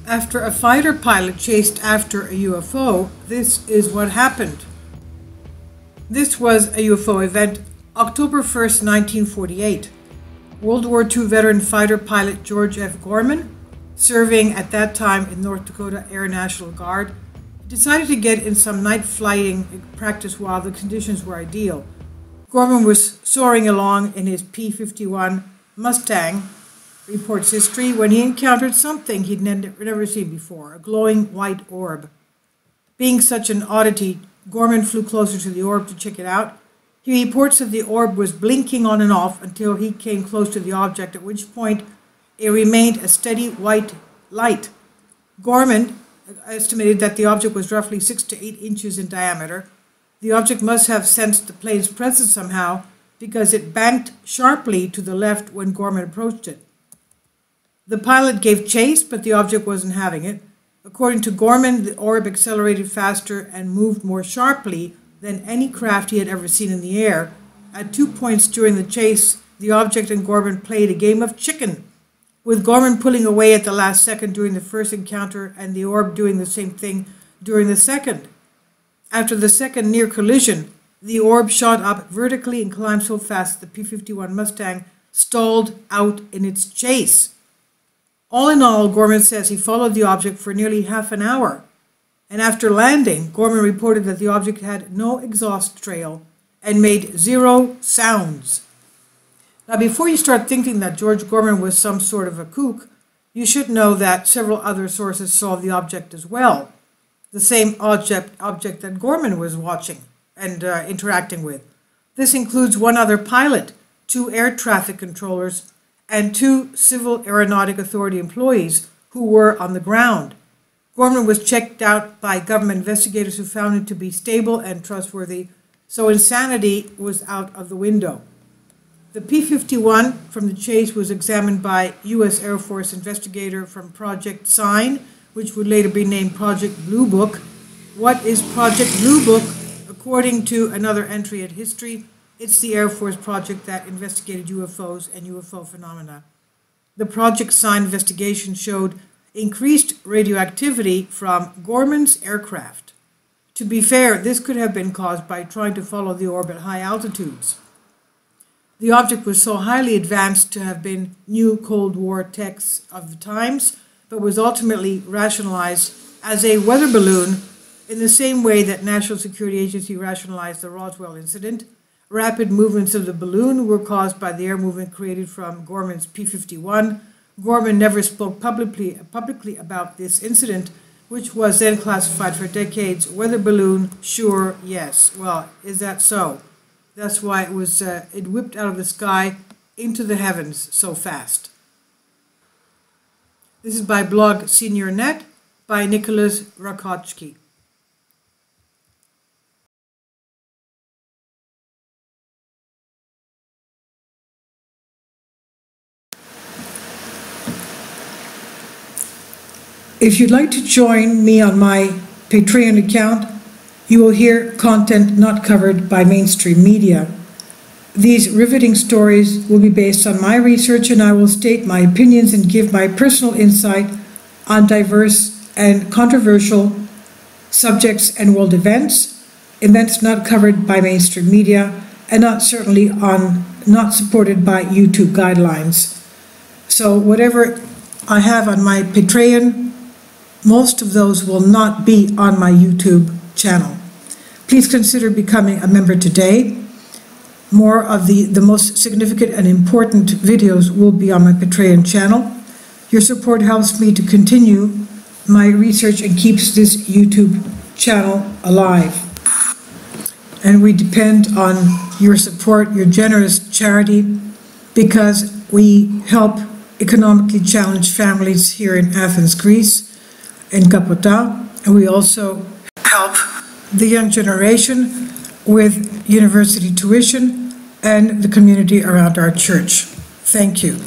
After a fighter pilot chased after a UFO, this is what happened. This was a UFO event, October 1st, 1948. World War II veteran fighter pilot George F. Gorman, serving at that time in North Dakota Air National Guard, decided to get in some night flying practice while the conditions were ideal. Gorman was soaring along in his P-51 Mustang, reports history, when he encountered something he'd never seen before, a glowing white orb. Being such an oddity, Gorman flew closer to the orb to check it out. He reports that the orb was blinking on and off until he came close to the object, at which point it remained a steady white light. Gorman estimated that the object was roughly 6 to 8 inches in diameter. The object must have sensed the plane's presence somehow, because it banked sharply to the left when Gorman approached it. The pilot gave chase, but the object wasn't having it. According to Gorman, the orb accelerated faster and moved more sharply than any craft he had ever seen in the air. At 2 points during the chase, the object and Gorman played a game of chicken, with Gorman pulling away at the last second during the first encounter and the orb doing the same thing during the second. After the second near collision, the orb shot up vertically and climbed so fast the P-51 Mustang stalled out in its chase. All in all, Gorman says he followed the object for nearly half an hour, and after landing, Gorman reported that the object had no exhaust trail and made 0 sounds. Now, before you start thinking that George Gorman was some sort of a kook, you should know that several other sources saw the object as well, the same object that Gorman was watching and interacting with. This includes one other pilot, 2 air traffic controllers, and 2 Civil Aeronautic Authority employees who were on the ground. Gorman was checked out by government investigators who found him to be stable and trustworthy, so insanity was out of the window. The P-51 from the chase was examined by U.S. Air Force investigator from Project Sign, which would later be named Project Blue Book. What is Project Blue Book? According to another entry at History, it's the Air Force project that investigated UFOs and UFO phenomena. The Project Sign investigation showed increased radioactivity from Gorman's aircraft. To be fair, this could have been caused by trying to follow the orb at high altitudes. The object was so highly advanced to have been new Cold War techs of the times, but was ultimately rationalized as a weather balloon in the same way that National Security Agency rationalized the Roswell incident. Rapid movements of the balloon were caused by the air movement created from Gorman's P-51. Gorman never spoke publicly about this incident, which was then classified for decades. Weather balloon, sure, yes. Well, is that so? That's why it whipped out of the sky into the heavens so fast. This is by blog Senior Net by Nicholas Rakoczki. If you'd like to join me on my Patreon account, you will hear content not covered by mainstream media. These riveting stories will be based on my research, and I will state my opinions and give my personal insight on diverse and controversial subjects and world events not covered by mainstream media, and not supported by YouTube guidelines. So whatever I have on my Patreon, most of those will not be on my YouTube channel. Please consider becoming a member today. More of the most significant and important videos will be on my Patreon channel. Your support helps me to continue my research and keeps this YouTube channel alive. And we depend on your support, your generous charity, because we help economically challenged families here in Athens, Greece, in Kapota, and we also help the young generation with university tuition and the community around our church. Thank you.